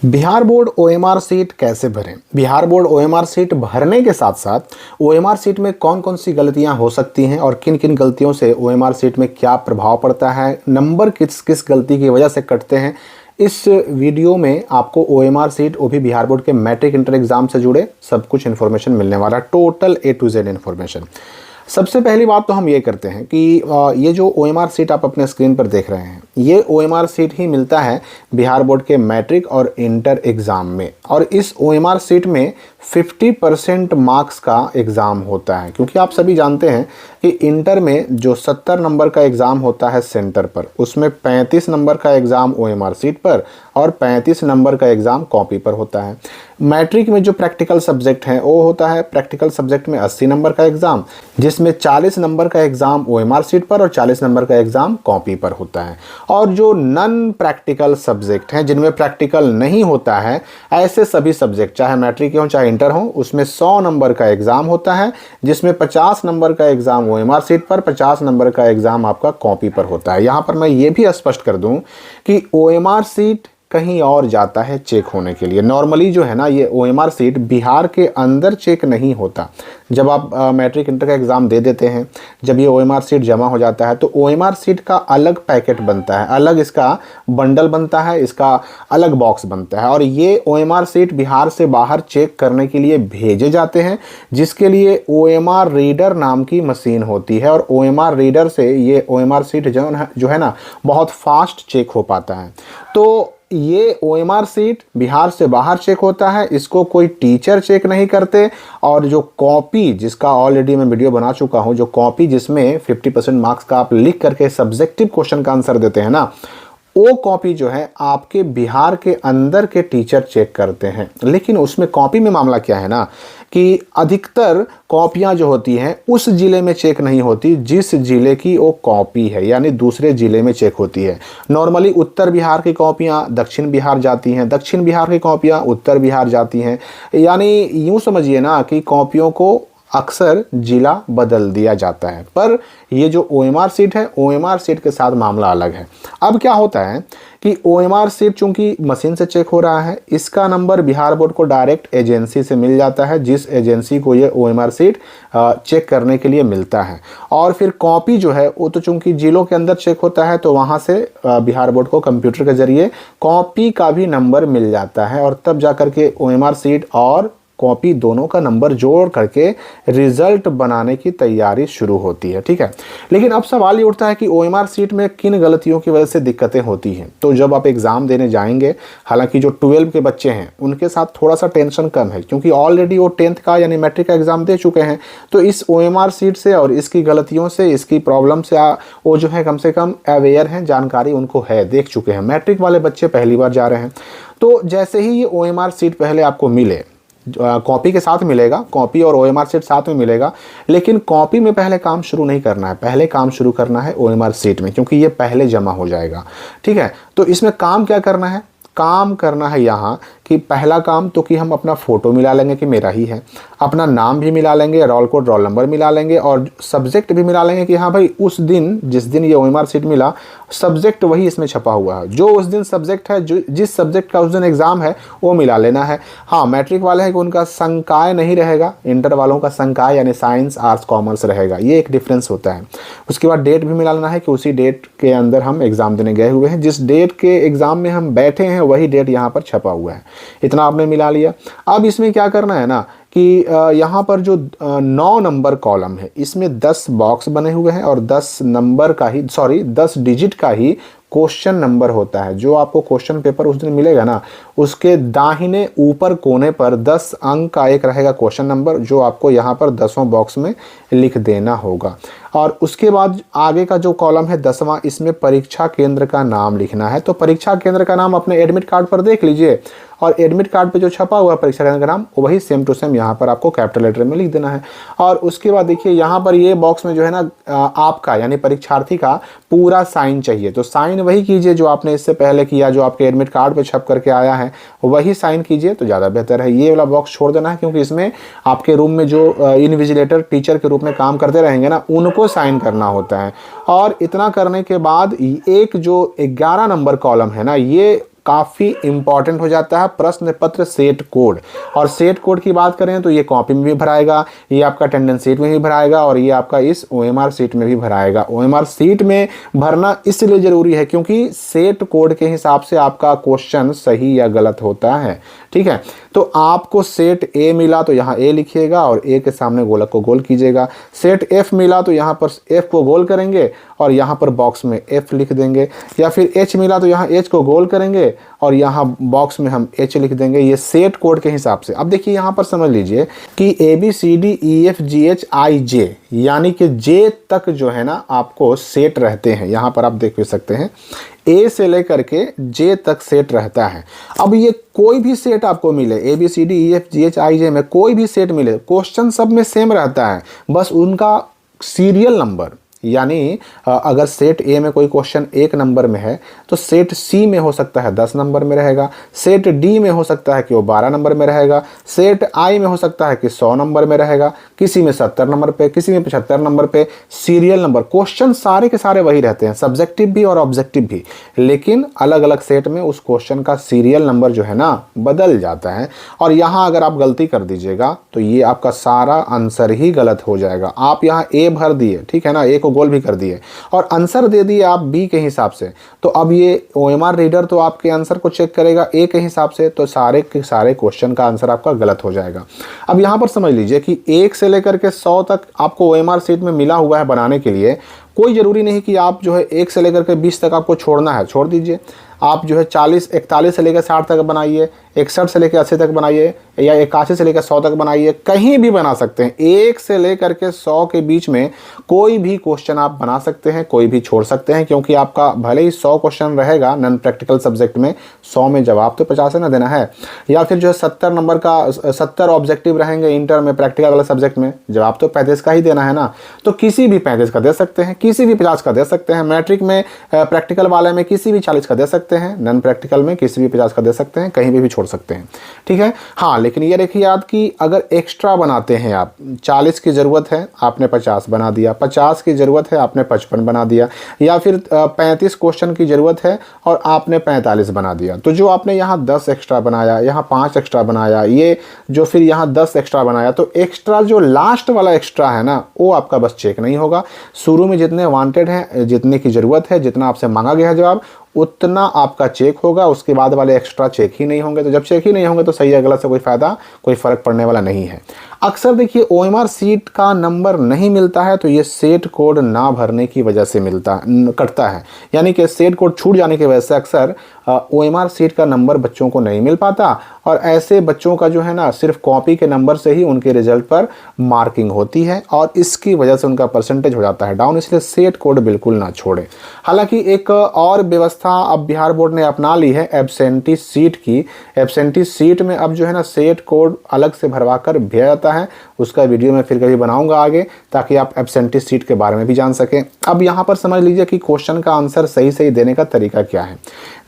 Bihar board OMR sheet कैसे भरें। Bihar board OMR sheet भरने के साथ साथ ओएमआर सीट में कौन कौन सी गलतियां हो सकती हैं और किन किन गलतियों से ओएमआर सीट में क्या प्रभाव पड़ता है, नंबर किस किस गलती की वजह से कटते हैं। इस वीडियो में आपको ओएमआर सीट वो भी बिहार बोर्ड के मैट्रिक इंटर एग्जाम से जुड़े सब कुछ इन्फॉर्मेशन मिलने वाला, total A to Z information. सबसे पहली बात तो हम ये करते हैं कि ये जो ओएमआर सीट आप अपने स्क्रीन पर देख रहे हैं, ये ओएमआर सीट ही मिलता है बिहार बोर्ड के मैट्रिक और इंटर एग्ज़ाम में। और इस ओएमआर सीट में 50% मार्क्स का एग्ज़ाम होता है, क्योंकि आप सभी जानते हैं कि इंटर में जो 70 नंबर का एग्ज़ाम होता है सेंटर पर, उसमें 35 नंबर का एग्ज़ाम ओएमआर सीट पर और 35 नंबर का एग्ज़ाम कॉपी पर होता है। मैट्रिक में जो प्रैक्टिकल सब्जेक्ट हैं वो होता है, प्रैक्टिकल सब्जेक्ट में 80 नंबर का एग्ज़ाम, जिसमें 40 नंबर का एग्ज़ाम ओएमआर सीट पर और 40 नंबर का एग्ज़ाम कॉपी पर होता है। और जो नॉन प्रैक्टिकल सब्जेक्ट हैं, जिनमें प्रैक्टिकल नहीं होता है, ऐसे सभी सब्जेक्ट चाहे मैट्रिक हो चाहे इंटर हो, उसमें 100 नंबर का एग्ज़ाम होता है, जिसमें 50 नंबर का एग्ज़ाम ओएमआर सीट पर, 50 नंबर का एग्ज़ाम आपका कॉपी पर होता है। यहाँ पर मैं ये भी स्पष्ट कर दूँ कि ओएमआर सीट कहीं और जाता है चेक होने के लिए। नॉर्मली जो है ना, ये ओएमआर सीट बिहार के अंदर चेक नहीं होता। जब आप मैट्रिक इंटर का एग्ज़ाम दे देते हैं, जब ये ओएमआर सीट जमा हो जाता है तो ओएमआर सीट का अलग पैकेट बनता है, अलग इसका बंडल बनता है, इसका अलग बॉक्स बनता है। और ये ओएमआर सीट बिहार से बाहर चेक करने के लिए भेजे जाते हैं, जिसके लिए ओएमआर रीडर नाम की मशीन होती है। और ओएमआर रीडर से ये ओएमआर सीट जो है ना, बहुत फास्ट चेक हो पाता है। तो ये ओएमआर सीट बिहार से बाहर चेक होता है, इसको कोई टीचर चेक नहीं करते। और जो कॉपी, जिसका ऑलरेडी मैं वीडियो बना चुका हूं, जो कॉपी जिसमें 50% मार्क्स का आप लिख करके सब्जेक्टिव क्वेश्चन का आंसर देते हैं ना, वो कॉपी जो है आपके बिहार के अंदर के टीचर चेक करते हैं। लेकिन उसमें कॉपी में मामला क्या है ना, कि अधिकतर कॉपियां जो होती हैं उस ज़िले में चेक नहीं होती जिस ज़िले की वो कॉपी है, यानी दूसरे ज़िले में चेक होती है। नॉर्मली उत्तर बिहार की कॉपियां दक्षिण बिहार जाती हैं, दक्षिण बिहार की कॉपियां उत्तर बिहार जाती हैं। यानी यूँ समझिए ना कि कॉपियों को अक्सर जिला बदल दिया जाता है। पर ये जो ओएमआर सीट है, ओएमआर सीट के साथ मामला अलग है। अब क्या होता है कि ओएमआर सीट चूंकि मशीन से चेक हो रहा है, इसका नंबर बिहार बोर्ड को डायरेक्ट एजेंसी से मिल जाता है, जिस एजेंसी को ये ओएमआर सीट चेक करने के लिए मिलता है। और फिर कॉपी जो है वो तो चूंकि जिलों के अंदर चेक होता है, तो वहाँ से बिहार बोर्ड को कंप्यूटर के जरिए कॉपी का भी नंबर मिल जाता है। और तब जा करके ओएमआर सीट और कॉपी दोनों का नंबर जोड़ करके रिजल्ट बनाने की तैयारी शुरू होती है। ठीक है, लेकिन अब सवाल ये उठता है कि ओएमआर सीट में किन गलतियों की वजह से दिक्कतें होती हैं। तो जब आप एग्ज़ाम देने जाएंगे, हालांकि जो 12 के बच्चे हैं उनके साथ थोड़ा सा टेंशन कम है, क्योंकि ऑलरेडी वो 10th का यानी मैट्रिक का एग्ज़ाम दे चुके हैं। तो इस ओएमआर सीट से और इसकी गलतियों से, इसकी प्रॉब्लम से वो जो है कम से कम अवेयर हैं, जानकारी उनको है, देख चुके हैं। मैट्रिक वाले बच्चे पहली बार जा रहे हैं। तो जैसे ही ये ओएमआर सीट पहले आपको मिले, कॉपी के साथ मिलेगा, कॉपी और ओएमआर सीट साथ में मिलेगा, लेकिन कॉपी में पहले काम शुरू नहीं करना है, पहले काम शुरू करना है ओएमआर सीट में, क्योंकि ये पहले जमा हो जाएगा। ठीक है, तो इसमें काम क्या करना है, काम करना है यहाँ कि पहला काम तो कि हम अपना फ़ोटो मिला लेंगे कि मेरा ही है, अपना नाम भी मिला लेंगे, रोल कोड रोल नंबर मिला लेंगे, और सब्जेक्ट भी मिला लेंगे कि हाँ भाई उस दिन जिस दिन ये ओएमआर सीट मिला, सब्जेक्ट वही इसमें छपा हुआ है, जो उस दिन सब्जेक्ट है, जो जिस सब्जेक्ट का उस दिन एग्ज़ाम है वो मिला लेना है। हाँ, मैट्रिक वाले हैं कि उनका संकाय नहीं रहेगा, इंटर वालों का संकाय यानी साइंस आर्ट्स कॉमर्स रहेगा, ये एक डिफरेंस होता है। उसके बाद डेट भी मिला लेना है कि उसी डेट के अंदर हम एग्ज़ाम देने गए हुए हैं, जिस डेट के एग्ज़ाम में हम बैठे हैं वही डेट यहाँ पर छपा हुआ है। इतना आपने मिला लिया। अब इसमें क्या करना है ना कि यहाँ पर जो 9 नंबर कॉलम है, इसमें 10 बॉक्स बने हुए हैं और 10 नंबर का ही 10 डिजिट का ही क्वेश्चन नंबर होता है। जो आपको क्वेश्चन पेपर उस दिन मिलेगा ना, उसके दाहिने ऊपर कोने पर 10 अंक का एक रहेगा क्वेश्चन नंबर, जो आपको यहाँ पर 10वां बॉक्स में लिख देना होगा। और उसके बाद आगे का जो कॉलम है 10वां, इसमें परीक्षा केंद्र का नाम लिखना है। तो परीक्षा केंद्र का नाम अपने एडमिट कार्ड पर देख लीजिए, और एडमिट कार्ड पे जो छपा हुआ परीक्षा केंद्र का नाम वही सेम टू सेम यहाँ पर आपको कैपिटल लेटर में लिख देना है। और उसके बाद देखिए यहाँ पर ये बॉक्स में जो है ना, आपका यानी परीक्षार्थी का पूरा साइन चाहिए। तो साइन वही कीजिए जो आपने इससे पहले किया, जो आपके एडमिट कार्ड पे छप करके आया है वही साइन कीजिए तो ज़्यादा बेहतर है। ये वाला बॉक्स छोड़ देना है, क्योंकि इसमें आपके रूम में जो इनविजिलेटर टीचर के रूप में काम करते रहेंगे ना, उनको साइन करना होता है। और इतना करने के बाद एक जो 11 नंबर कॉलम है ना, ये काफ़ी इंपॉर्टेंट हो जाता है प्रश्न पत्र सेट कोड। और सेट कोड की बात करें तो ये कॉपी में भी भराएगा, ये आपका अटेंडेंस शीट में भी भराएगा और ये आपका इस OMR शीट में भी भराएगा। OMR शीट में भरना इसलिए ज़रूरी है क्योंकि सेट कोड के हिसाब से आपका क्वेश्चन सही या गलत होता है। ठीक है, तो आपको सेट ए मिला तो यहाँ ए लिखिएगा और ए के सामने गोलक को गोल कीजिएगा। सेट एफ मिला तो यहाँ पर एफ को गोल करेंगे और यहाँ पर बॉक्स में एफ लिख देंगे। या फिर एच मिला तो यहाँ एच को गोल करेंगे और यहाँ बॉक्स में हम एच लिख देंगे। ये सेट कोड के हिसाब से। अब देखिए यहाँ पर समझ लीजिए कि ABCDEFGHIJ यानी कि जे तक जो है ना आपको सेट रहते हैं। यहाँ पर आप देख भी सकते हैं ए से लेकर के जे तक सेट रहता है। अब ये कोई भी सेट आपको मिले ABCDEFGHIJ में कोई भी सेट मिले, क्वेश्चन सब में सेम रहता है, बस उनका सीरियल नंबर यानी अगर सेट ए में कोई क्वेश्चन 1 नंबर में है तो सेट सी में हो सकता है 10 नंबर में रहेगा, सेट डी में हो सकता है कि वो 12 नंबर में रहेगा, सेट आई में हो सकता है कि 100 नंबर में रहेगा, किसी में 70 नंबर पे, किसी में 75 नंबर पे। सीरियल नंबर क्वेश्चन सारे के सारे वही रहते हैं, सब्जेक्टिव भी और ऑब्जेक्टिव भी, लेकिन अलग अलग सेट में उस क्वेश्चन का सीरियल नंबर जो है ना बदल जाता है। और यहाँ अगर आप गलती कर दीजिएगा तो ये आपका सारा आंसर ही गलत हो जाएगा। आप यहाँ ए भर दिए, ठीक है ना, ए को गोल भी कर दिए और आंसर दे दिए आप बी के हिसाब से, तो अब ये OMR रीडर तो आपके आंसर को चेक करेगा ए के हिसाब से, तो सारे के सारे क्वेश्चन का आंसर आपका गलत हो जाएगा। अब यहाँ पर समझ लीजिए कि 1 से लेकर के 100 तक आपको OMR शीट में मिला हुआ है बनाने के लिए। कोई ज़रूरी नहीं कि आप जो है 1 से लेकर के 20 तक आपको छोड़ना है, छोड़ दीजिए। आप जो है 41 से लेकर 60 तक बनाइए, 61 से लेकर 80 तक बनाइए या 81 से लेकर 100 तक बनाइए, कहीं भी बना सकते हैं। 1 से लेकर के 100 के बीच में कोई भी क्वेश्चन आप बना सकते हैं, कोई भी छोड़ सकते हैं, क्योंकि आपका भले ही 100 क्वेश्चन रहेगा नॉन प्रैक्टिकल सब्जेक्ट में, 100 में जवाब तो 50 ना देना है। या फिर जो है 70 नंबर का 70 ऑब्जेक्टिव रहेंगे इंटर में प्रैक्टिकल वाले सब्जेक्ट में, जवाब तो 35 का ही देना है ना, तो किसी भी 35 का दे सकते हैं, किसी भी 50 का दे सकते हैं। मैट्रिक में प्रैक्टिकल वाले में किसी भी 40 का दे सकते हैं, नॉन प्रैक्टिकल में किसी भी 50 का दे सकते हैं, कहीं भी छोड़ सकते हैं। ठीक है, हाँ, लेकिन ये रखिए याद कि अगर एक्स्ट्रा बनाते हैं आप, 40 की ज़रूरत है आपने 50 बना दिया, 50 की ज़रूरत है आपने 55 बना दिया, या फिर 35 क्वेश्चन की ज़रूरत है और आपने 45 बना दिया, तो जो आपने यहाँ 10 एक्स्ट्रा बनाया, यहाँ 5 एक्स्ट्रा बनाया, ये जो फिर यहाँ 10 एक्स्ट्रा बनाया, तो एक्स्ट्रा जो लास्ट वाला एक्स्ट्रा है ना वो आपका बस चेक नहीं होगा। शुरू में जितने वांटेड हैं, जितने की ज़रूरत है, जितना आपसे मांगा गया है जवाब, उतना आपका चेक होगा, उसके बाद वाले एक्स्ट्रा चेक ही नहीं होंगे। तो जब चेक ही नहीं होंगे तो सही या गलत से कोई फ़ायदा, कोई फ़र्क पड़ने वाला नहीं है। अक्सर देखिए OMR शीट का नंबर नहीं मिलता है तो ये सेट कोड ना भरने की वजह से कटता है, यानी कि सेट कोड छूट जाने की वजह से अक्सर OMR शीट का नंबर बच्चों को नहीं मिल पाता और ऐसे बच्चों का जो है ना सिर्फ कॉपी के नंबर से ही उनके रिजल्ट पर मार्किंग होती है और इसकी वजह से उनका परसेंटेज हो जाता है डाउन। इसलिए सेट कोड बिल्कुल ना छोड़े। हालांकि एक और व्यवस्था अब बिहार बोर्ड ने अपना ली है एब्सेंटी सीट की। एब्सेंटी सीट में अब जो है ना सेट कोड अलग से भरवा कर भेजा जाता है, उसका वीडियो मैं फिर कभी बनाऊंगा आगे, ताकि आप एब्सेंटी सीट के बारे में भी जान सकें। अब यहाँ पर समझ लीजिए कि क्वेश्चन का आंसर सही देने का तरीका क्या है।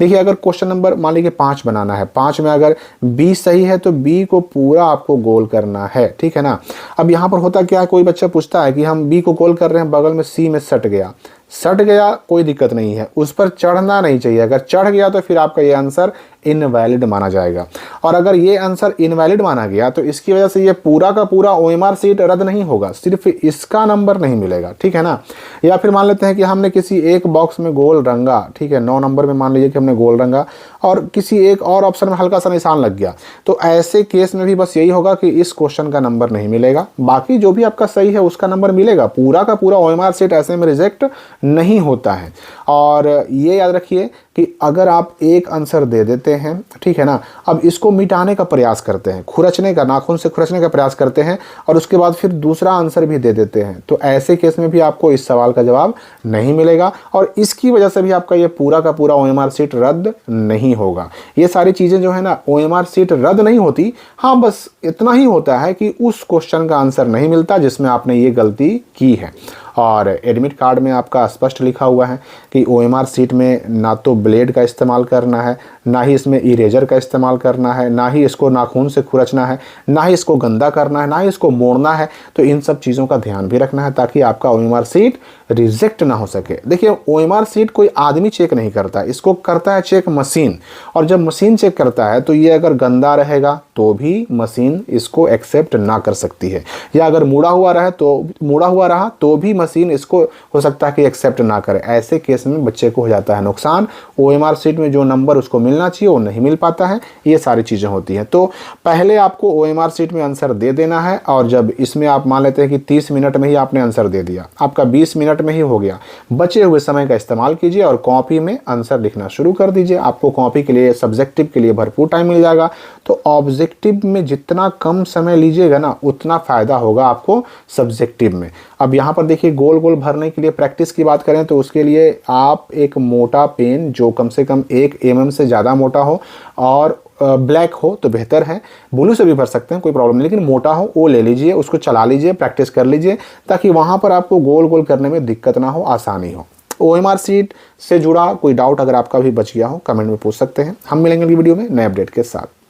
देखिए, अगर क्वेश्चन नंबर मान लीजिए 5 बनाना है, 5 में अगर बी सही है तो बी को पूरा आपको गोल करना है, ठीक है ना। अब यहाँ पर होता क्या है, कोई बच्चा पूछता है कि हम बी को गोल कर रहे हैं, बगल में सी में सट गया, कोई दिक्कत नहीं है, उस पर चढ़ना नहीं चाहिए। अगर चढ़ गया तो फिर आपका ये आंसर इनवैलिड माना जाएगा। और अगर ये आंसर इनवैलिड माना गया तो इसकी वजह से ये पूरा का पूरा OMR शीट रद्द नहीं होगा, सिर्फ इसका नंबर नहीं मिलेगा, ठीक है ना। या फिर मान लेते हैं कि हमने किसी एक बॉक्स में गोल रंगा, ठीक है, 9 नंबर में मान लीजिए कि हमने गोल रंगा और किसी एक और ऑप्शन में हल्का सा निशान लग गया, तो ऐसे केस में भी बस यही होगा कि इस क्वेश्चन का नंबर नहीं मिलेगा, बाकी जो भी आपका सही है उसका नंबर मिलेगा। पूरा का पूरा OMR शीट ऐसे में रिजेक्ट नहीं होता है। और ये याद रखिए कि अगर आप एक आंसर दे देते हैं, ठीक है ना, अब इसको मिटाने का प्रयास करते हैं, खुरचने का, नाखून से खुरचने का प्रयास करते हैं और उसके बाद फिर दूसरा आंसर भी दे देते हैं, तो ऐसे केस में भी आपको इस सवाल का जवाब नहीं मिलेगा और इसकी वजह से भी आपका ये पूरा का पूरा OMR शीट रद्द नहीं होगा। ये सारी चीज़ें जो है ना, OMR शीट रद्द नहीं होती, हाँ बस इतना ही होता है कि उस क्वेश्चन का आंसर नहीं मिलता जिसमें आपने ये गलती की है। और एडमिट कार्ड में आपका स्पष्ट लिखा हुआ है कि OMR शीट में ना तो ब्लेड का इस्तेमाल करना है, ना ही इसमें इरेजर का इस्तेमाल करना है, ना ही इसको नाखून से खुरचना है, ना ही इसको गंदा करना है, ना ही इसको मोड़ना है। तो इन सब चीज़ों का ध्यान भी रखना है ताकि आपका OMR सीट रिजेक्ट ना हो सके। देखिए OMR सीट कोई आदमी चेक नहीं करता, इसको करता है चेक मशीन। और जब मशीन चेक करता है तो ये अगर गंदा रहेगा तो भी मशीन इसको एक्सेप्ट ना कर सकती है, या अगर मुड़ा हुआ रहा तो भी मशीन इसको हो सकता है कि एक्सेप्ट ना करे। ऐसे केस में बच्चे को हो जाता है नुकसान, OMR सीट में जो नंबर उसको मिलना चाहिए वो नहीं मिल पाता है, ये सारी चीज़ें होती हैं। तो पहले आपको OMR सीट में आंसर दे देना है, और जब इसमें आप मान लेते हैं कि 30 मिनट में ही आपने आंसर दे दिया, आपका 20 मिनट में ही हो गया, बचे हुए समय का इस्तेमाल कीजिए और कॉपी में आंसर लिखना शुरू कर दीजिए। आपको कॉपी के लिए, सब्जेक्टिव के लिए भरपूर टाइम मिल जाएगा। तो ऑब्जेक्टिव में जितना कम समय लीजिएगा ना, उतना फ़ायदा होगा आपको सब्जेक्टिव में। अब यहाँ पर देखिए, गोल गोल भरने के लिए प्रैक्टिस की बात करें तो उसके लिए आप एक मोटा पेन जो कम से कम 1 mm से ज़्यादा मोटा हो और ब्लैक हो तो बेहतर है, ब्लू से भी भर सकते हैं, कोई प्रॉब्लम नहीं, लेकिन मोटा हो वो ले लीजिए, उसको चला लीजिए, प्रैक्टिस कर लीजिए, ताकि वहाँ पर आपको गोल गोल करने में दिक्कत ना हो, आसानी हो। OMR सीट से जुड़ा कोई डाउट अगर आपका भी बच गया हो, कमेंट में पूछ सकते हैं। हम मिलेंगे अगली वीडियो में नए अपडेट के साथ।